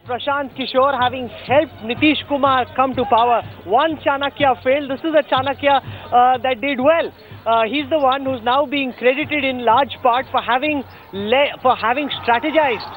Prashant Kishore having helped Nitish Kumar come to power. One Chanakya failed. This is a Chanakya that did well. He's the one who's now being credited in large part for having strategized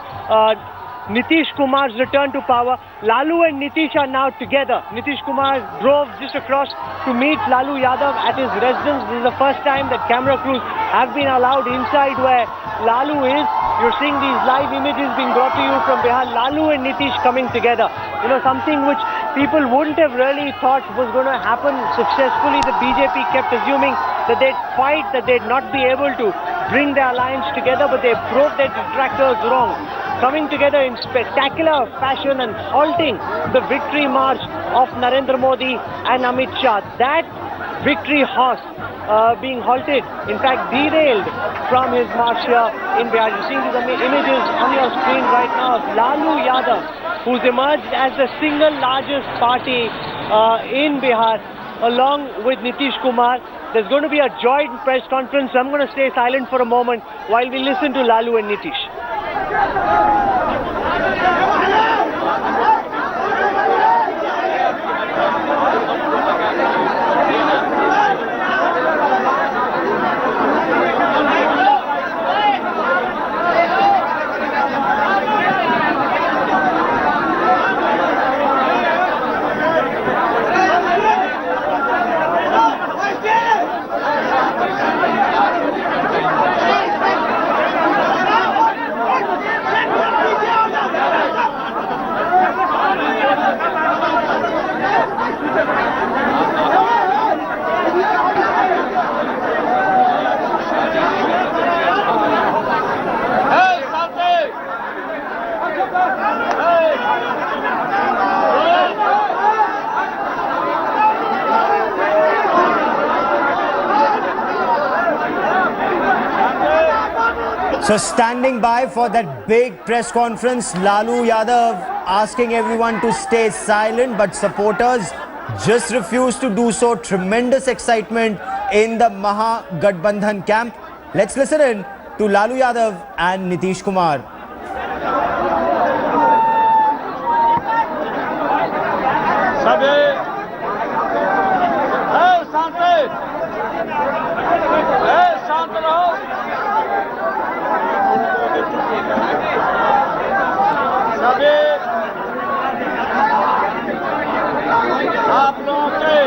Nitish Kumar's return to power. Lalu and Nitish are now together. Nitish Kumar drove just across to meet Lalu Yadav at his residence. This is the first time that camera crews have been allowed inside where Lalu is. You're seeing these live images being brought to you from Bihar. Lalu and Nitish coming together. You know, something which people wouldn't have really thought was going to happen successfully. The BJP kept assuming that they'd fight, that they'd not be able to bring their alliance together, but they proved their detractors wrong. Coming together in spectacular fashion and halting the victory march of Narendra Modi and Amit Shah. That victory horse being halted, in fact derailed from his march here in Bihar. You're seeing these images on your screen right now of Lalu Yadav, who's emerged as the single largest party in Bihar, along with Nitish Kumar. There's going to be a joint press conference. I'm going to stay silent for a moment while we listen to Lalu and Nitish. So standing by for that big press conference, Lalu Yadav asking everyone to stay silent, but supporters just refuse to do so. Tremendous excitement in the Mahagathbandhan camp. Let's listen in to Lalu Yadav and Nitish Kumar. आप लोगों के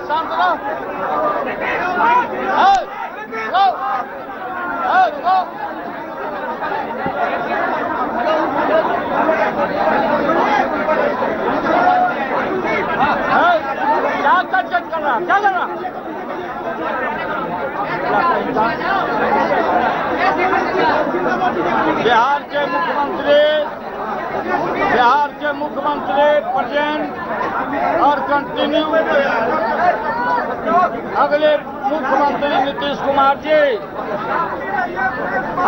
शांत रहो, क्या check कर रहा, क्या कर रहा? बिहार के मुख्यमंत्री प्रेजेंट और कंटिन्यू अगले मुख्यमंत्री नीतीश कुमार जी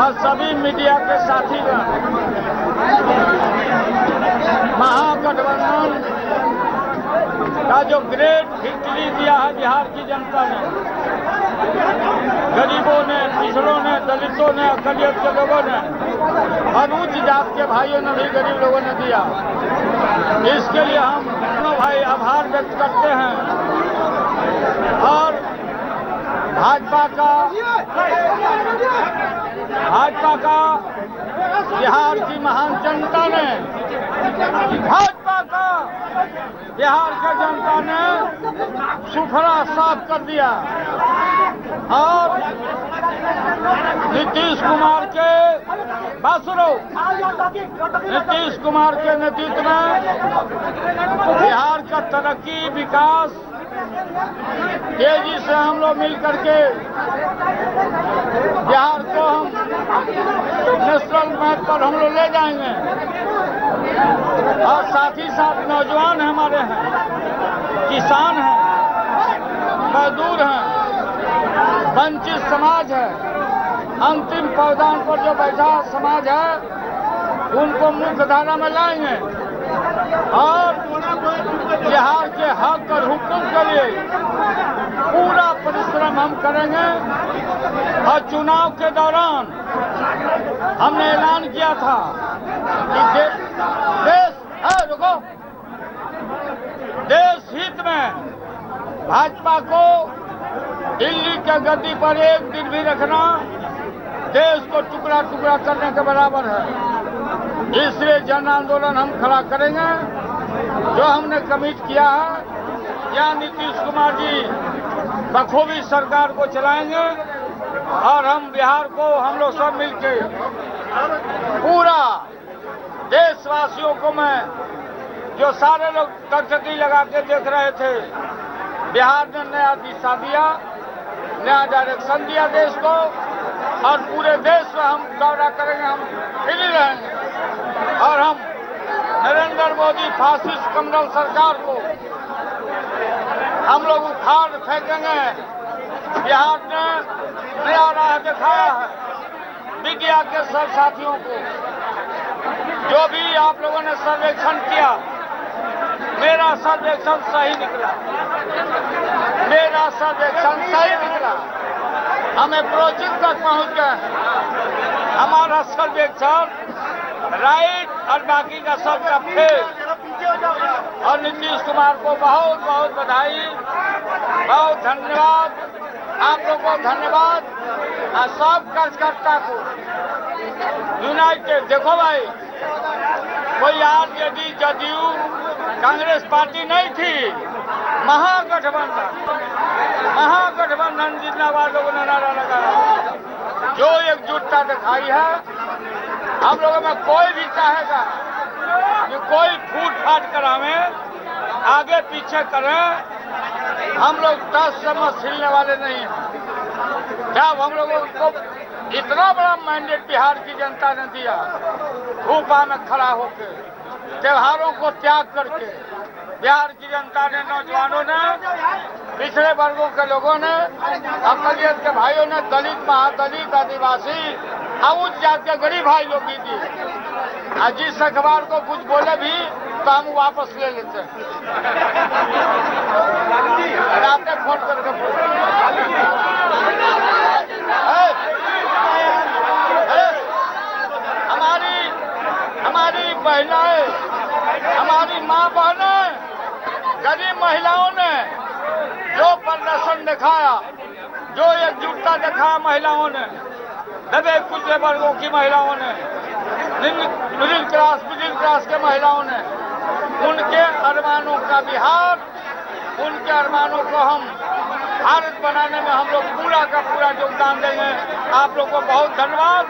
और सभी मीडिया के साथीगण, महागठबंधन का जो ग्रेट विक्ट्री दिया है बिहार की जनता ने, गरीबों ने, पिछड़ों ने, दलितों ने, अकलियत के लोगों ने और उच्च जात के भाइयों ने भी गरीब लोगों ने दिया। इसके लिए हम दोनों भाई आभार व्यक्त करते हैं और भाजपा का बिहार की महान जनता ने, भाजपा का बिहार की जनता ने सुफरा साफ कर दिया और नीतीश कुमार के नीतीश कुमार के नेतृत्व में बिहार का तरक्की विकास तेजी से हम लोग मिल करके बिहार को हम नेशनल मैप पर हम लोग ले जाएंगे और साथ ही साथ नौजवान हमारे हैं, किसान हैं, मजदूर हैं, वंचित समाज है, अंतिम पावदान पर जो बैठा समाज है, उनको मुख्य धारा में लाएंगे और बिहार के हक और हुकूक के लिए पूरा परिश्रम हम करेंगे। और चुनाव के दौरान हमने ऐलान किया था कि देश हित में भाजपा को दिल्ली के गद्दी पर एक दिन भी रखना देश को टुकड़ा टुकड़ा करने के बराबर है। इसलिए जन आंदोलन हम खड़ा करेंगे। जो हमने कमिट किया है या नीतीश कुमार जी बखूबी सरकार को चलाएंगे और हम बिहार को हम लोग सब मिलके पूरा देशवासियों को मैं जो सारे लोग टकटकी लगा के देख रहे थे, बिहार ने नया दिशा दिया, नया डायरेक्शन दिया देश को और पूरे देश में हम दौरा करेंगे, हम फ्री रहेंगे और हम नरेंद्र मोदी फासिस्ट कमल सरकार को हम लोग उखाड़ फेंकेंगे। बिहार ने नया राह दिखाया है मीडिया के सब साथियों को। जो भी आप लोगों ने सर्वेक्षण किया, मेरा सर्वेक्षण सही निकला, मेरा सर्वेक्षण सही निकला। हमें प्रोजेक्ट तक पहुंच गए। हमारा सर्वेक्षण राइट और बाकी का सबका फेल। और नीतीश कुमार को बहुत बहुत बधाई, बहुत धन्यवाद, आप लोगों को धन्यवाद और सब कार्यकर्ता को यूनाइटेड। देखो भाई, कोई आरजेडी जदयू कांग्रेस पार्टी नहीं थी, महागठबंधन जिंदाबाद लोगों ने नारा लगाया। जो एकजुटता दिखाई है, हम लोगों में कोई भी चाहेगा कि कोई फूट फाट करावे, आगे पीछे करें, हम लोग 10 समझ हिलने वाले नहीं हैं। जब हम लोगों को इतना बड़ा मैंडेट बिहार की जनता ने दिया, धूपा में खड़ा होकर, त्योहारों को त्याग करके, बिहार की जनता ने, नौजवानों ने, पिछड़े वर्गों के लोगों ने, अकलियत के भाइयों ने, दलित, महादलित, आदिवासी, उच्च जात के गरीब भाई लोग भी दिए। आज जिस अखबार को कुछ बोले भी तो हम वापस ले लेते हैं। आपने फोन करके हमारी महिलाएं, हमारी माँ बहनें, गरीब महिलाओं ने जो प्रदर्शन दिखाया, जो एकजुटता दिखाया महिलाओं ने, दबे कुचले वर्गों की महिलाओं ने, मिडिल क्लास के महिलाओं ने, उनके अरमानों का बिहार, उनके अरमानों को हम भारत बनाने में हम लोग पूरा का पूरा योगदान देंगे। आप लोग को बहुत धन्यवाद।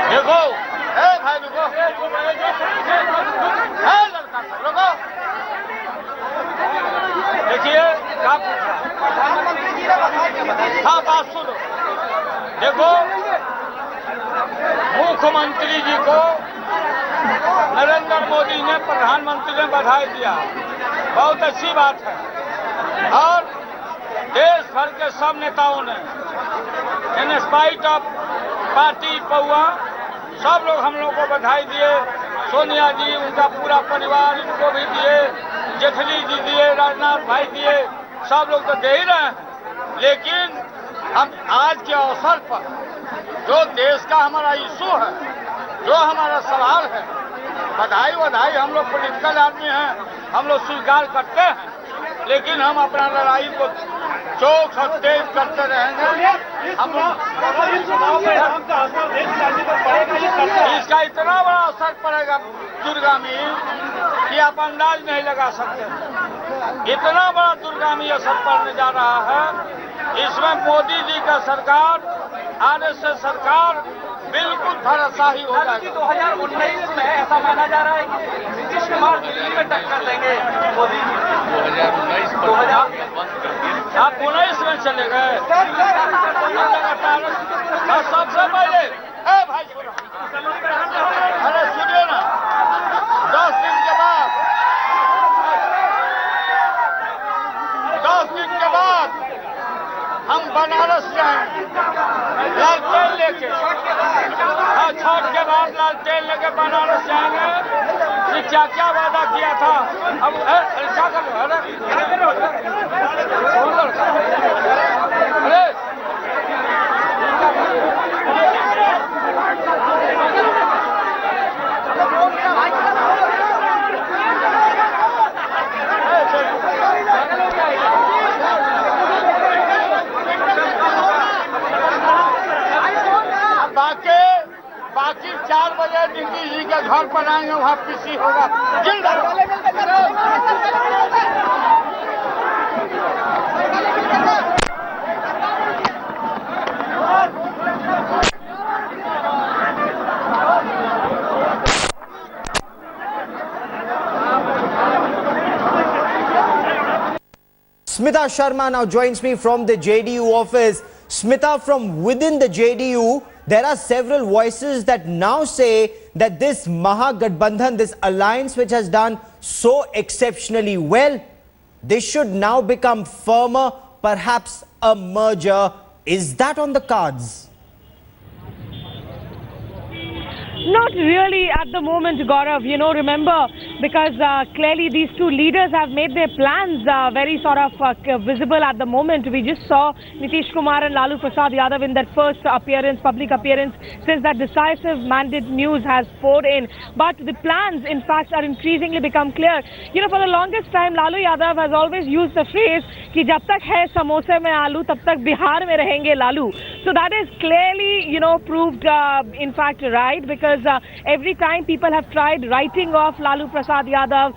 देखो भाई, देखो लड़का रुको, देखिए क्या पूछ रहा। हाँ, बात सुनो। देखो, मुख्यमंत्री जी को नरेंद्र मोदी ने, प्रधानमंत्री ने बधाई दिया, बहुत अच्छी बात है। और देश भर के सब नेताओं ने, इन स्पाइट ऑफ पार्टी पौआ, सब लोग हम लोग को बधाई दिए। सोनिया जी, उनका पूरा परिवार, इनको भी दिए, जेटली जी दिए, राजनाथ भाई दिए, सब लोग तो दे ही रहे हैं। लेकिन हम आज के अवसर पर जो देश का हमारा इशू है, जो हमारा सवाल है, बधाई हम लोग पॉलिटिकल आदमी हैं, हम लोग स्वीकार करते हैं, लेकिन हम अपना लड़ाई को चौक और तेज करते रहेंगे। हम इसका इतना बड़ा असर पड़ेगा दूरगामी कि आप अंदाज नहीं लगा सकते। इतना बड़ा दूरगामी असर पड़ने जा रहा है। इसमें मोदी जी का सरकार, आरएसएस सरकार बिल्कुल धराशायी हो जाएगी। 2019 में ऐसा माना जा रहा है कि नीतीश कुमार दिल्ली में टक्कर देंगे मोदी जी। 2019 आप 19 में चले गए। सबसे पहले भाई सुनो, अरे सुनिए ना, 10 दिन के बाद बनारस जाएं लालटेन लेके। हाँ, छठ के बाद लालटेन लेके बनारस जाएंगे। ये क्या क्या वादा किया था? अब क्या करो? अरे बाकी 4 बजे नीतीश जी के घर पर आएंगे, वहाँ पीसी होगा। Smita Sharma now joins me from the JDU office. Smita, from within the JDU, there are several voices that now say that this Mahagathbandhan, this alliance which has done so exceptionally well, this should now become firmer, perhaps a merger. Is that on the cards? Not really at the moment, Gaurav. You know, remember, because clearly these two leaders have made their plans very sort of visible at the moment. We just saw Nitish Kumar and Lalu Prasad Yadav in their first appearance, public appearance, since that decisive mandate news has poured in. But the plans, in fact, are increasingly become clear. You know, for the longest time, Lalu Yadav has always used the phrase कि जब तक है समोसे में आलू तब तक बिहार में रहेंगे Lalu. So that is clearly, you know, proved in fact right, because every time people have tried writing off Lalu Prasad Yadav,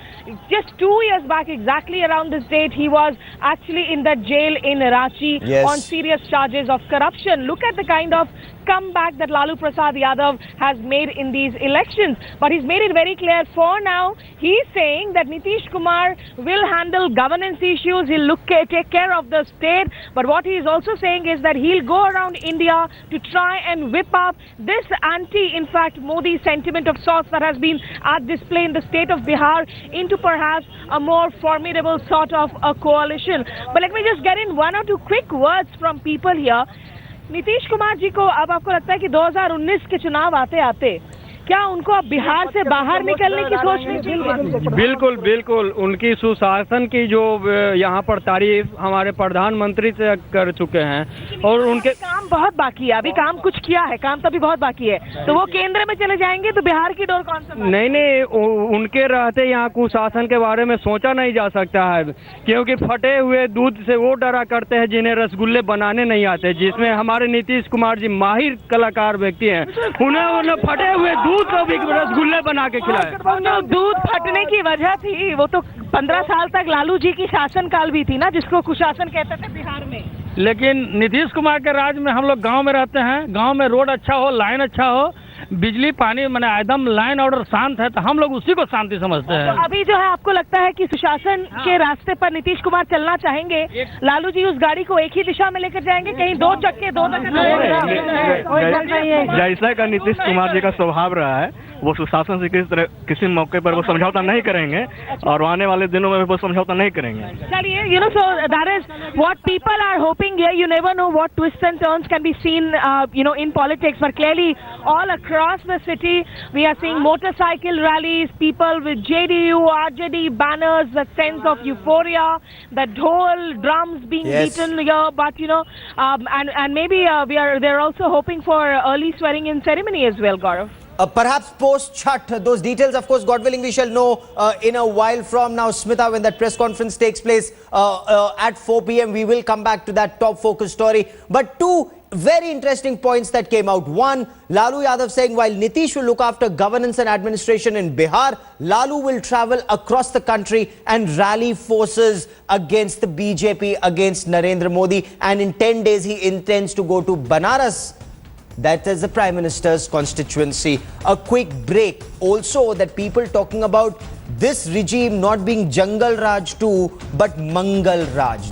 just 2 years back, exactly around this date, he was actually in the jail in Ranchi on serious charges of corruption. Look at the kind of comeback that Lalu Prasad Yadav has made in these elections. But he's made it very clear for now. He's saying that Nitish Kumar will handle governance issues. He'll take care of the state. But what he is also saying is that he'll go around India to try and whip up this in fact, Modi sentiment of sorts that has been at display in the state of Bihar into perhaps a more formidable sort of a coalition. But let me just get in one or two quick words from people here. Nitish Kumar ji को अब आपको लगता है कि 2019 के चुनाव आते आते क्या उनको अब बिहार से बाहर निकलने की सोच नहीं थी? बिल्कुल बिल्कुल, उनकी सुशासन की जो यहाँ पर तारीफ हमारे प्रधानमंत्री से कर चुके हैं और उनके काम बहुत बाकी है, अभी काम कुछ किया है, काम तो अभी बहुत बाकी है, तो वो केंद्र में चले जाएंगे तो बिहार की डोर कौन सा? नहीं, उनके रहते यहाँ कुशासन के बारे में सोचा नहीं जा सकता है, क्योंकि फटे हुए दूध से वो डरा करते हैं जिन्हें रसगुल्ले बनाने नहीं आते, जिसमें हमारे नीतीश कुमार जी माहिर कलाकार व्यक्ति हैं। उन्हें फटे हुए दूध तो भी रसगुल्ले बना के खिलाए। दूध फटने की वजह थी वो तो 15 साल तक लालू जी की शासनकाल भी थी ना, जिसको कुशासन कहते थे बिहार में। लेकिन नीतीश कुमार के राज में हम लोग गांव में रहते हैं, गांव में रोड अच्छा हो, लाइन अच्छा हो, बिजली पानी मैंने एकदम लाइन ऑर्डर शांत है, तो हम लोग उसी को शांति समझते हैं। तो अभी जो है आपको लगता है कि सुशासन के रास्ते पर नीतीश कुमार चलना चाहेंगे, लालू जी उस गाड़ी को एक ही दिशा में लेकर जाएंगे, कहीं दो चक्के जैसा का नीतीश कुमार जी का स्वभाव रहा है, वो सुशासन से किसी मौके पर वो समझौता नहीं करेंगे और आने वाले दिनों में वो समझौता नहीं करेंगे। चलिए, you know, so that is what people are hoping here. You never know what twists and turns can be seen, you know, in politics. But clearly, all across the city, we are seeing motorcycle rallies, people with JDU, RJD banners, that sense of euphoria, the dhol drums being beaten here. But you know, and maybe they're also hoping for early swearing-in ceremony as well, Gaurav. Perhaps post-Chhath, those details, of course, God willing, we shall know in a while from now. Smita, when that press conference takes place at 4 p.m, we will come back to that top focus story. But two very interesting points that came out. One, Lalu Yadav saying while Nitish will look after governance and administration in Bihar, Lalu will travel across the country and rally forces against the BJP, against Narendra Modi. And in 10 days, he intends to go to Banaras. That is the Prime Minister's constituency. A quick break. Also, that people talking about this regime not being Jangal Raj 2, but Mangal Raj.